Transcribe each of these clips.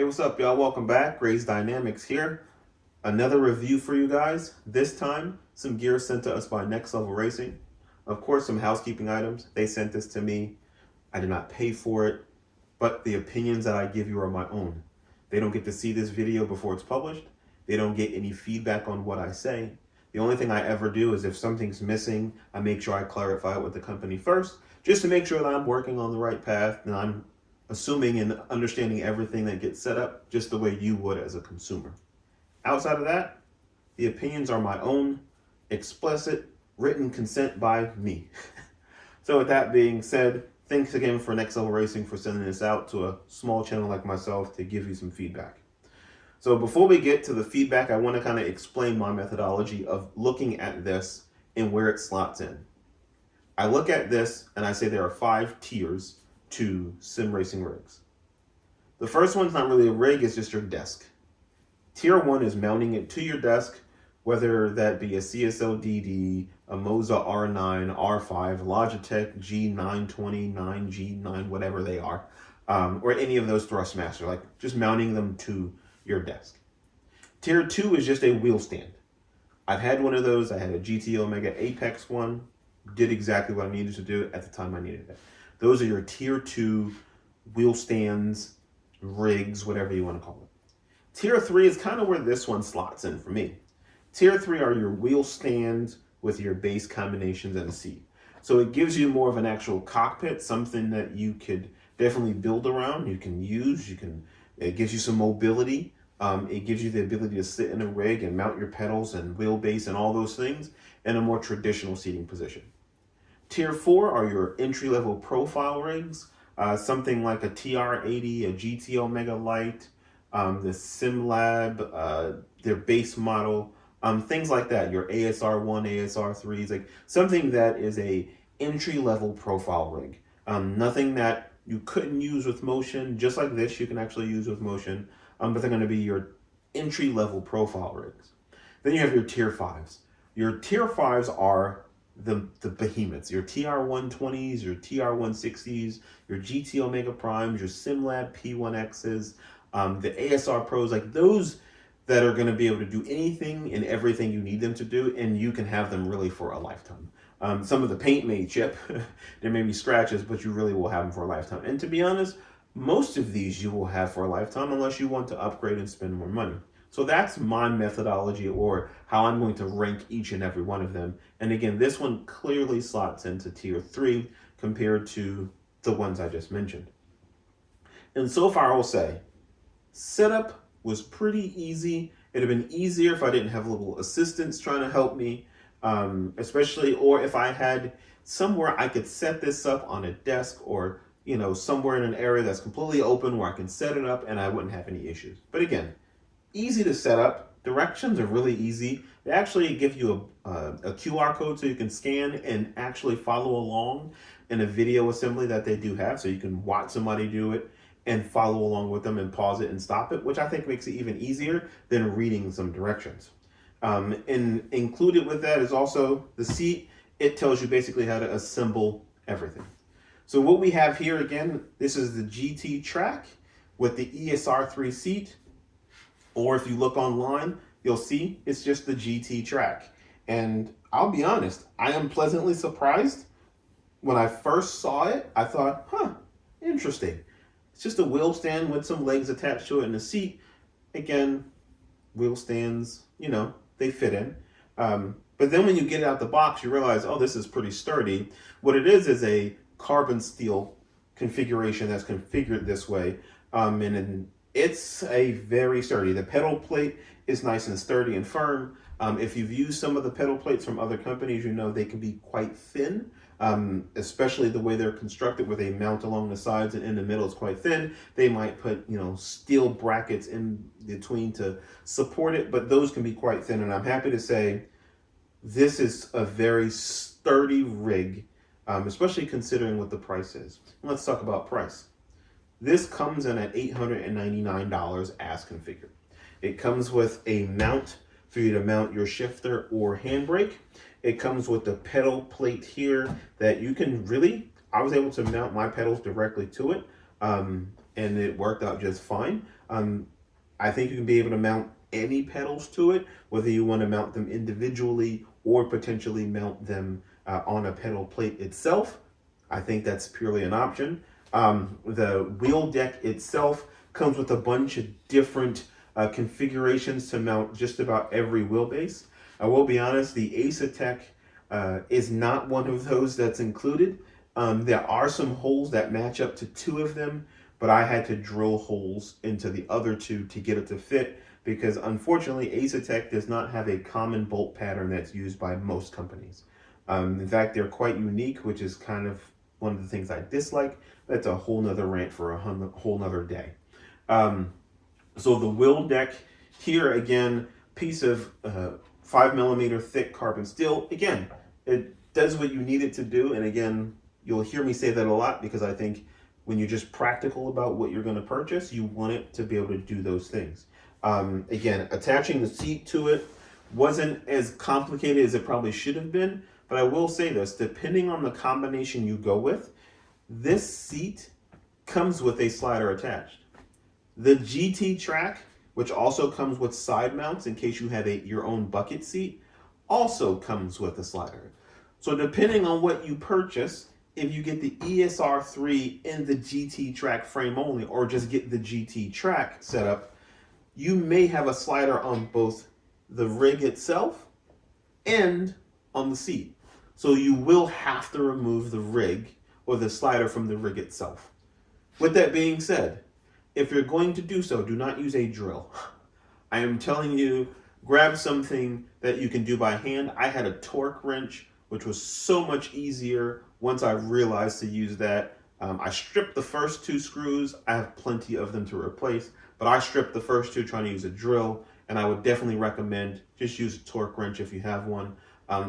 Hey, what's up, y'all? Welcome back. Grayze Dynamics here. Another review for you guys. This time, some gear sent to us by Next Level Racing. Of course, some housekeeping items. They sent this to me. I did not pay for it, but the opinions that I give you are my own. They don't get to see this video before it's published. They don't get any feedback on what I say. The only thing I ever do is if something's missing, I make sure I clarify it with the company first, just to make sure that I'm working on the right path and I'm assuming and understanding everything that gets set up just the way you would as a consumer. Outside of that, the opinions are my own, explicit, written consent by me. So with that being said, thanks again for Next Level Racing for sending this out to a small channel like myself to give you some feedback. So before we get to the feedback, I want to kind of explain my methodology of looking at this and where it slots in. I look at this and I say there are 5 tiers to sim racing rigs. The first one's not really a rig, it's just your desk. Tier 1 is mounting it to your desk, whether that be a CSL DD, a Moza R9, R5, Logitech G920, 9G9, whatever they are, or any of those Thrustmaster, like just mounting them to your desk. Tier 2 is just a wheel stand. I've had one of those. I had a GT Omega Apex one, did exactly what I needed to do at the time I needed it. Those are your tier 2 wheel stands, rigs, whatever you want to call it. Tier 3 is kind of where this one slots in for me. Tier 3 are your wheel stands with your base combinations and a seat. So it gives you more of an actual cockpit, something that you could definitely build around, you can use, it gives you some mobility. It gives you the ability to sit in a rig and mount your pedals and wheelbase and all those things in a more traditional seating position. Tier 4 are your entry-level profile rigs, something like a TR80, a GT Omega Lite, the SimLab, their base model, things like that, your ASR1, ASR3s, like something that is a entry-level profile rig. Nothing that you couldn't use with motion, just like this you can actually use with motion, but they're going to be your entry-level profile rigs. Then you have your Tier 5s. Your Tier 5s are the behemoths, your TR120s, your TR160s, your GT Omega Primes, your SimLab P1Xs, the ASR Pros, like those that are going to be able to do anything and everything you need them to do, and you can have them really for a lifetime. Some of the paint may chip, there may be scratches, but you really will have them for a lifetime. And to be honest, most of these you will have for a lifetime unless you want to upgrade and spend more money. So that's my methodology, or how I'm going to rank each and every one of them. And again, this one clearly slots into tier 3 compared to the ones I just mentioned. And so far I will say, setup was pretty easy. It'd have been easier if I didn't have little assistants trying to help me, especially, or if I had somewhere I could set this up on a desk, or somewhere in an area that's completely open where I can set it up and I wouldn't have any issues. But again, easy to set up. Directions are really easy. They actually give you a QR code so you can scan and actually follow along in a video assembly that they do have, so you can watch somebody do it and follow along with them and pause it and stop it, which I think makes it even easier than reading some directions. And included with that is also the seat. It tells you basically how to assemble everything. So what we have here, again, this is the GT track with the ERS3 seat, or if you look online, you'll see it's just the GT track. And I'll be honest, I am pleasantly surprised. When I first saw it, I thought, interesting. It's just a wheel stand with some legs attached to it and a seat. Again, wheel stands, they fit in. But then when you get it out the box, you realize, oh, this is pretty sturdy. What it is a carbon steel configuration that's configured this way. And it's a very sturdy. The pedal plate is nice and sturdy and firm. If you've used some of the pedal plates from other companies, they can be quite thin, especially the way they're constructed, where they mount along the sides and in the middle is quite thin. They might put, steel brackets in between to support it, but those can be quite thin. And I'm happy to say this is a very sturdy rig, especially considering what the price is. Let's talk about price. This comes in at $899 as configured. It comes with a mount for you to mount your shifter or handbrake. It comes with the pedal plate here that you can I was able to mount my pedals directly to it, and it worked out just fine. I think you can be able to mount any pedals to it, whether you want to mount them individually or potentially mount them on a pedal plate itself. I think that's purely an option. The wheel deck itself comes with a bunch of different configurations to mount just about every wheelbase. I will be honest, the Ace is not one of those that's included. There are some holes that match up to two of them, but I had to drill holes into the other two to get it to fit because unfortunately Ace does not have a common bolt pattern that's used by most companies. In fact, they're quite unique, which is kind of one of the things I dislike. That's a whole nother rant for a whole nother day. So the wheel deck here, again, piece of 5mm thick carbon steel. Again, it does what you need it to do. And again, you'll hear me say that a lot because I think when you're just practical about what you're going to purchase, you want it to be able to do those things. Again, attaching the seat to it wasn't as complicated as it probably should have been. But I will say this, depending on the combination you go with, this seat comes with a slider attached. The GT track, which also comes with side mounts in case you have your own bucket seat, also comes with a slider. So depending on what you purchase, if you get the ERS3 in the GT track frame only, or just get the GT track set up, you may have a slider on both the rig itself and on the seat. So you will have to remove the rig or the slider from the rig itself. With that being said, if you're going to do so, do not use a drill. I am telling you, grab something that you can do by hand. I had a torque wrench, which was so much easier once I realized to use that. I stripped the first two screws. I have plenty of them to replace, but I stripped the first two trying to use a drill, and I would definitely recommend just use a torque wrench if you have one.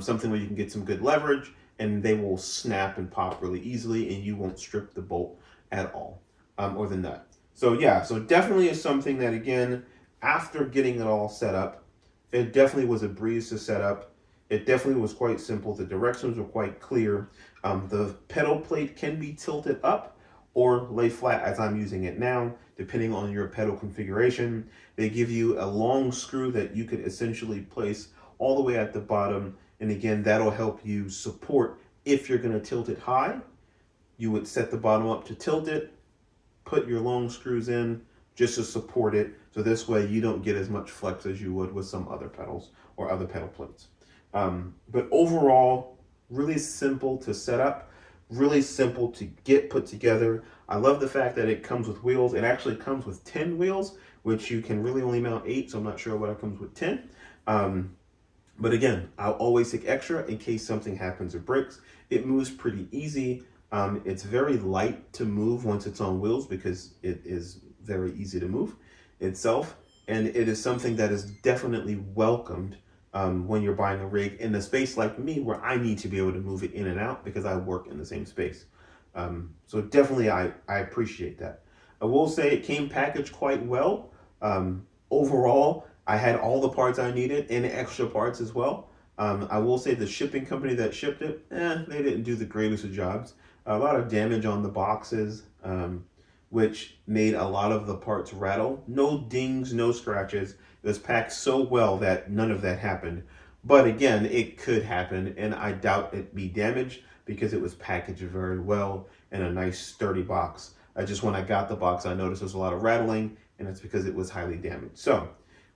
Something where you can get some good leverage and they will snap and pop really easily and you won't strip the bolt at all, or the nut. So yeah, so definitely is something that, again, after getting it all set up, it definitely was a breeze to set up. It definitely was quite simple. The directions were quite clear. The pedal plate can be tilted up or lay flat as I'm using it now, depending on your pedal configuration. They give you a long screw that you could essentially place all the way at the bottom. And again, that'll help you support if you're going to tilt it high. You would set the bottom up to tilt it, put your long screws in just to support it. So this way you don't get as much flex as you would with some other pedals or other pedal plates. But overall, really simple to set up, really simple to get put together. I love the fact that it comes with wheels. It actually comes with 10 wheels, which you can really only mount 8, so I'm not sure why it comes with 10. But again, I'll always take extra in case something happens or breaks. It moves pretty easy. It's very light to move once it's on wheels because it is very easy to move itself. And it is something that is definitely welcomed when you're buying a rig in a space like me where I need to be able to move it in and out because I work in the same space. So definitely I appreciate that. I will say it came packaged quite well. Overall, I had all the parts I needed and extra parts as well. I will say the shipping company that shipped it, they didn't do the greatest of jobs. A lot of damage on the boxes, which made a lot of the parts rattle. No dings, no scratches. It was packed so well that none of that happened. But again, it could happen, and I doubt it be damaged because it was packaged very well in a nice sturdy box. Just when I got the box, I noticed there was a lot of rattling, and it's because it was highly damaged. So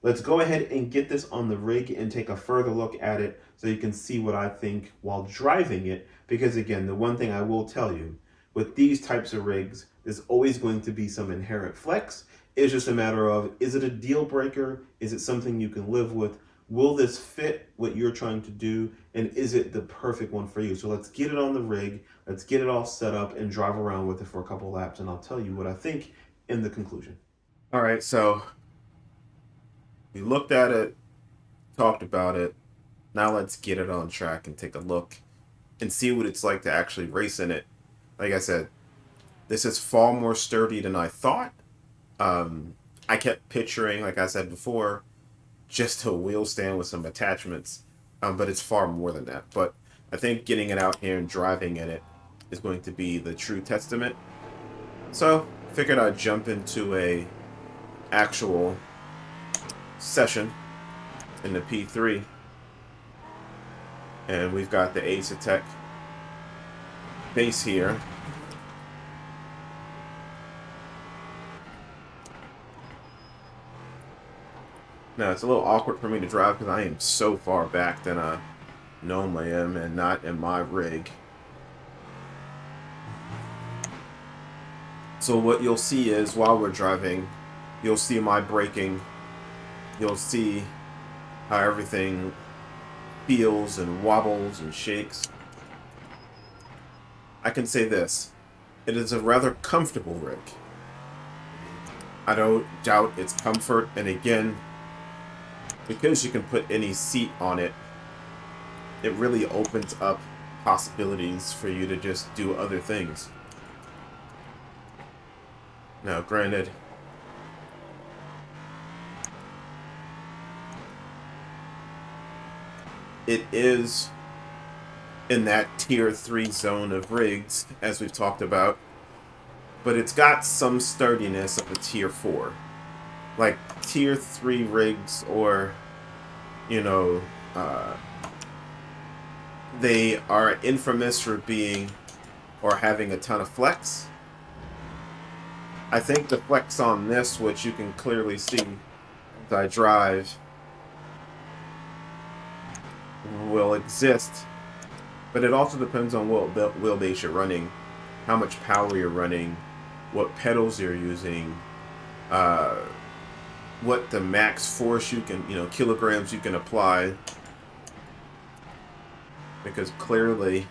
let's go ahead and get this on the rig and take a further look at it so you can see what I think while driving it. Because again, the one thing I will tell you, with these types of rigs, there's always going to be some inherent flex. It's just a matter of, is it a deal breaker? Is it something you can live with? Will this fit what you're trying to do? And is it the perfect one for you? So let's get it on the rig. Let's get it all set up and drive around with it for a couple laps. And I'll tell you what I think in the conclusion. All right, so we looked at it, talked about it. Now let's get it on track and take a look and see what it's like to actually race in it. Like I said, this is far more sturdy than I thought. I kept picturing, like I said before, just a wheel stand with some attachments, but it's far more than that. But I think getting it out here and driving in it is going to be the true testament. So figured I'd jump into a actual session in the P3. And we've got the Ace-A-Tech base here. Now, it's a little awkward for me to drive because I am so far back than I normally am and not in my rig. So what you'll see is, while we're driving, you'll see my braking. You'll see how everything feels and wobbles and shakes. I can say this. It is a rather comfortable rig. I don't doubt its comfort, and again, because you can put any seat on it, it really opens up possibilities for you to just do other things. Now, granted, it is in that tier 3 zone of rigs, as we've talked about, but it's got some sturdiness of a tier 4. Like, tier 3 rigs, or, you know, they are infamous for being, or having a ton of flex. I think the flex on this, which you can clearly see as I drive, will exist, but it also depends on what wheelbase you're running, how much power you're running, what pedals you're using, what the max force you can, kilograms you can apply, because clearly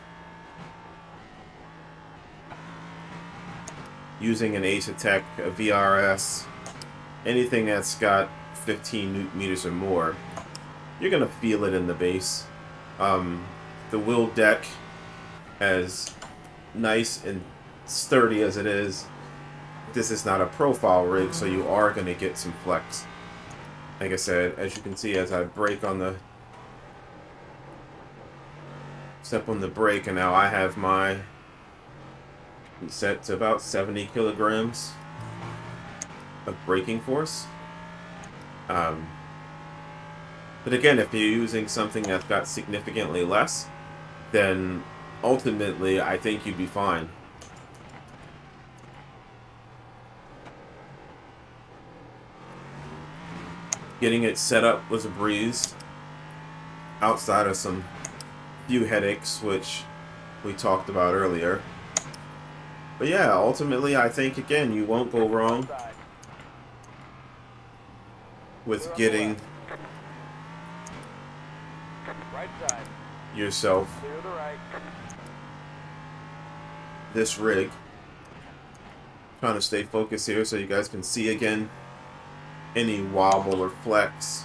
using an Ace-A-Tech, a VRS, anything that's got 15 newton meters or more, you're gonna feel it in the base. The wheel deck, as nice and sturdy as it is, this is not a profile rig, so you are gonna get some flex. Like I said, as you can see, as I brake on the step on the brake, and now I have my set to about 70 kilograms of braking force. But again, if you're using something that's got significantly less, then ultimately I think you'd be fine. Getting it set up was a breeze, outside of some few headaches, which we talked about earlier. But yeah, ultimately I think, again, you won't go wrong with getting yourself this rig. Trying to stay focused here so you guys can see again any wobble or flex.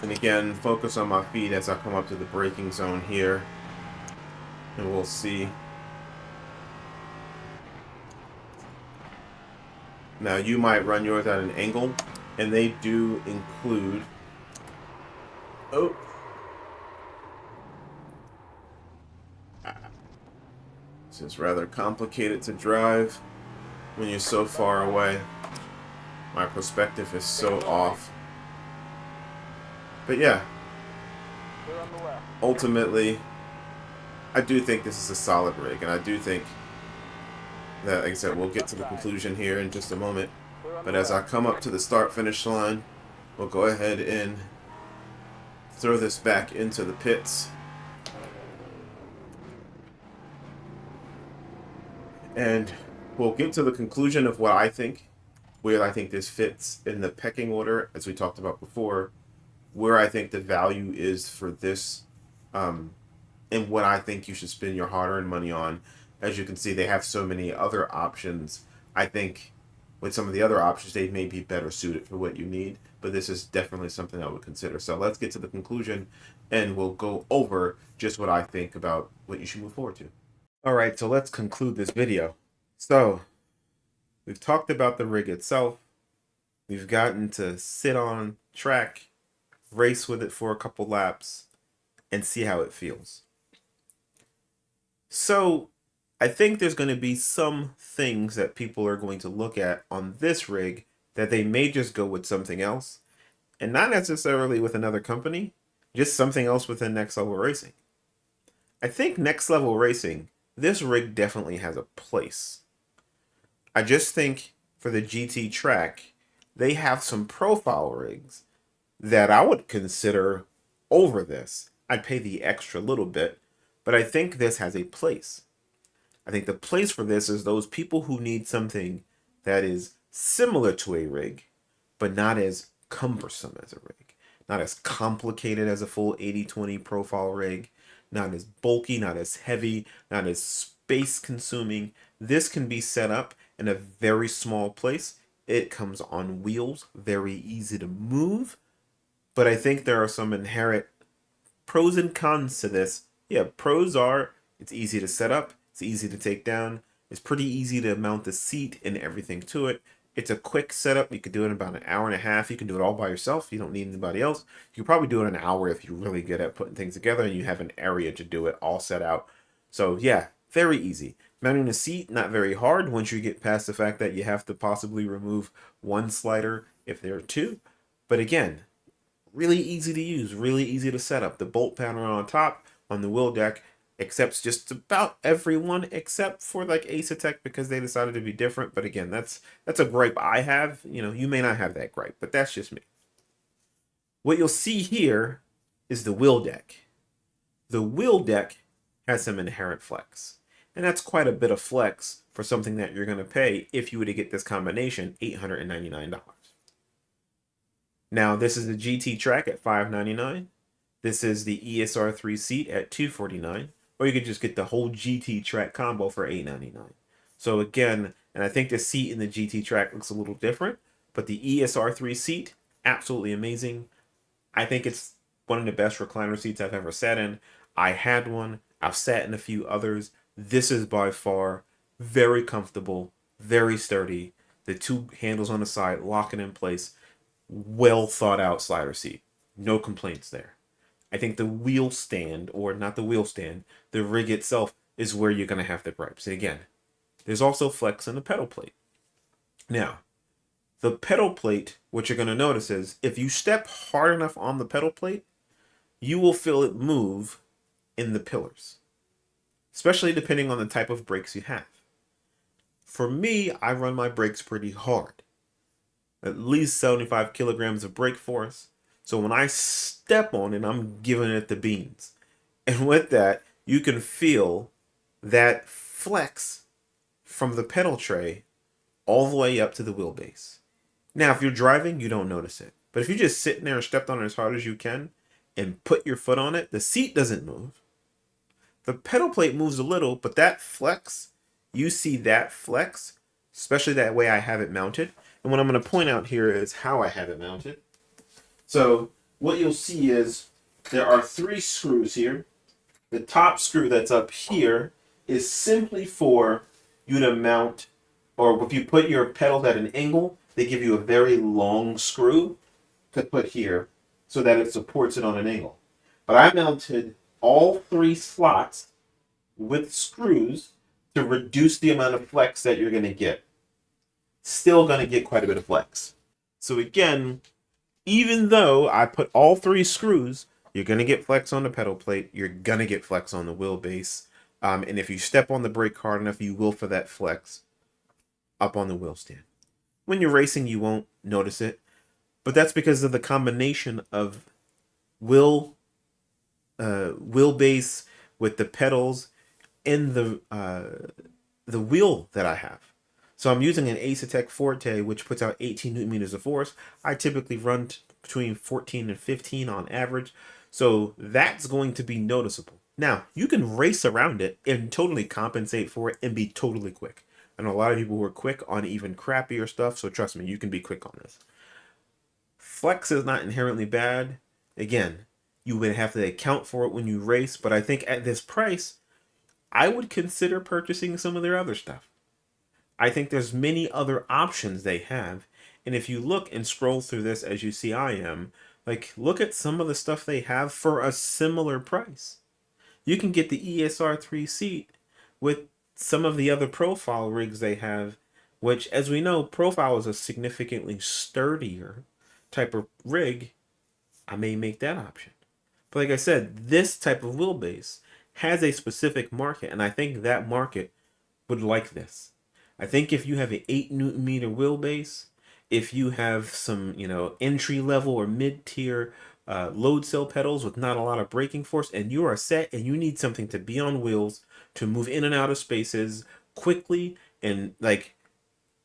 And again, focus on my feet as I come up to the braking zone here, and we'll see. Now, you might run yours at an angle, and they do include... Oh! This is rather complicated to drive when you're so far away. My perspective is so off. But yeah, ultimately, I do think this is a solid rig, and I do think that, like I said, we'll get to the conclusion here in just a moment. But as I come up to the start-finish line, we'll go ahead and throw this back into the pits. And we'll get to the conclusion of what I think, where I think this fits in the pecking order, as we talked about before, where I think the value is for this, and what I think you should spend your hard-earned money on. As you can see, they have so many other options. I think with some of the other options, they may be better suited for what you need, but this is definitely something I would consider. So let's get to the conclusion, and we'll go over just what I think about what you should move forward to. All right, so let's conclude this video. So we've talked about the rig itself. We've gotten to sit on track, race with it for a couple laps, and see how it feels. So I think there's going to be some things that people are going to look at on this rig that they may just go with something else, and not necessarily with another company, just something else within Next Level Racing. I think Next Level Racing, this rig definitely has a place. I just think for the GT track, they have some profile rigs that I would consider over this. I'd pay the extra little bit, but I think this has a place. I think the place for this is those people who need something that is similar to a rig, but not as cumbersome as a rig, not as complicated as a full 80/20 profile rig, not as bulky, not as heavy, not as space consuming. This can be set up in a very small place. It comes on wheels, very easy to move, but I think there are some inherent pros and cons to this. Yeah, pros are it's easy to set up, it's easy to take down, it's pretty easy to mount the seat and everything to it. It's a quick setup. You could do it in about an hour and a half. You can do it all by yourself. You don't need anybody else. You could probably do it in an hour if you're really good at putting things together and you have an area to do it all set out. So yeah, very easy. Mounting the seat, not very hard once you get past the fact that you have to possibly remove one slider if there are two. But again, really easy to use, really easy to set up. The bolt pattern on top on the wheel deck accepts just about everyone except for like Ace because they decided to be different. But again, that's a gripe I have. You know, you may not have that gripe, but that's just me. What you'll see here is the wheel deck. The wheel deck has some inherent flex, and that's quite a bit of flex for something that you're going to pay if you were to get this combination, $899. Now, this is the GT track at $599. This is the ESR3 seat at $249. Or you could just get the whole GT track combo for $899. So again, and I think the seat in the GT track looks a little different, but the ESR3 seat, absolutely amazing. I think it's one of the best recliner seats I've ever sat in. I had one. I've sat in a few others. This is by far very comfortable, very sturdy. The two handles on the side locking in place. Well thought out slider seat. No complaints there. I think the wheel stand, or not the wheel stand, the rig itself is where you're going to have the gripes. And again, there's also flex in the pedal plate. Now, the pedal plate, what you're going to notice is if you step hard enough on the pedal plate, you will feel it move in the pillars, especially depending on the type of brakes you have. For me, I run my brakes pretty hard. At least 75 kilograms of brake force. So when I step on it, I'm giving it the beans. And with that, you can feel that flex from the pedal tray all the way up to the wheelbase. Now, if you're driving, you don't notice it. But if you're just sitting there and stepped on it as hard as you can and put your foot on it, the seat doesn't move. The pedal plate moves a little, but that flex, you see that flex, especially that way I have it mounted. And what I'm going to point out here is how I have it mounted. So what you'll see is there are 3 screws here. The top screw that's up here is simply for you to mount, or if you put your pedals at an angle, they give you a very long screw to put here so that it supports it on an angle. But I mounted all 3 slots with screws to reduce the amount of flex that you're going to get. Still going to get quite a bit of flex. So again, even though I put all 3 screws, you're going to get flex on the pedal plate, you're going to get flex on the wheelbase, and if you step on the brake hard enough, you will for that flex up on the wheel stand. When you're racing, you won't notice it, but that's because of the combination of wheelbase with the pedals and the wheel that I have. So I'm using an Ace Forte, which puts out 18 newton meters of force. I typically run between 14 and 15 on average. So that's going to be noticeable. Now, you can race around it and totally compensate for it and be totally quick. I know a lot of people who are quick on even crappier stuff, so trust me, you can be quick on this. Flex is not inherently bad. Again, you would have to account for it when you race, but I think at this price, I would consider purchasing some of their other stuff. I think there's many other options they have. And if you look and scroll through this as you see I am, like look at some of the stuff they have for a similar price. You can get the ESR3 seat with some of the other profile rigs they have which, as we know, profile is a significantly sturdier type of rig, I may make that option. But like I said, this type of wheelbase has a specific market, and I think that market would like this. I think if you have an 8 Newton meter wheelbase, if you have some, entry level or mid tier load cell pedals with not a lot of braking force, and you are set and you need something to be on wheels to move in and out of spaces quickly, and like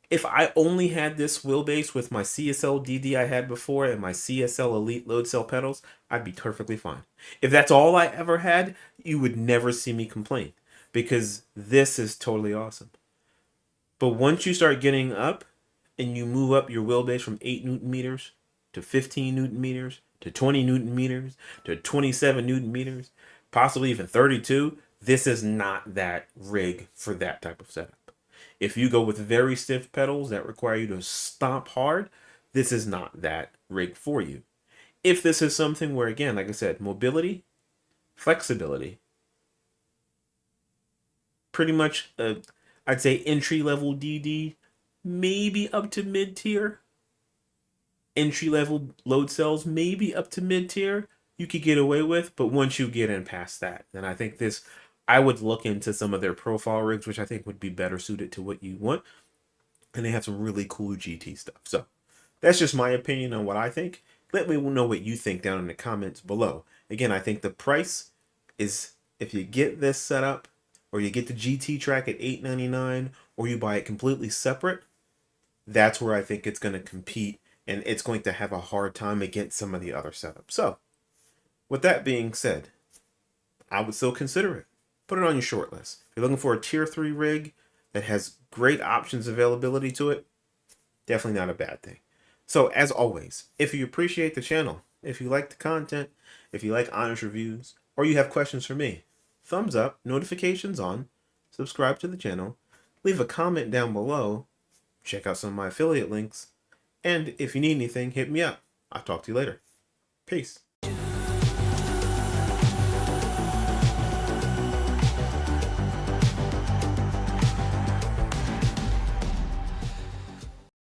if I only had this wheelbase with my CSL DD I had before and my CSL Elite load cell pedals, I'd be perfectly fine. If that's all I ever had, you would never see me complain because this is totally awesome. But once you start getting up and you move up your wheelbase from 8 Newton meters to 15 Newton meters to 20 Newton meters to 27 Newton meters, possibly even 32, this is not that rig for that type of setup. If you go with very stiff pedals that require you to stomp hard, this is not that rig for you. If this is something where, again, like I said, mobility, flexibility, pretty much, I'd say entry level DD, maybe up to mid tier. Entry level load cells, maybe up to mid tier, you could get away with. But once you get in past that, then I think this, I would look into some of their profile rigs, which I think would be better suited to what you want. And they have some really cool GT stuff. So that's just my opinion on what I think. Let me know what you think down in the comments below. Again, I think the price is, if you get this set up, or you get the GT track at $899, or you buy it completely separate, that's where I think it's going to compete, and it's going to have a hard time against some of the other setups. So, with that being said, I would still consider it. Put it on your short list. If you're looking for a tier 3 rig that has great options availability to it, definitely not a bad thing. So, as always, if you appreciate the channel, if you like the content, if you like honest reviews, or you have questions for me, thumbs up, notifications on, subscribe to the channel, leave a comment down below, check out some of my affiliate links, and if you need anything, hit me up. I'll talk to you later. Peace.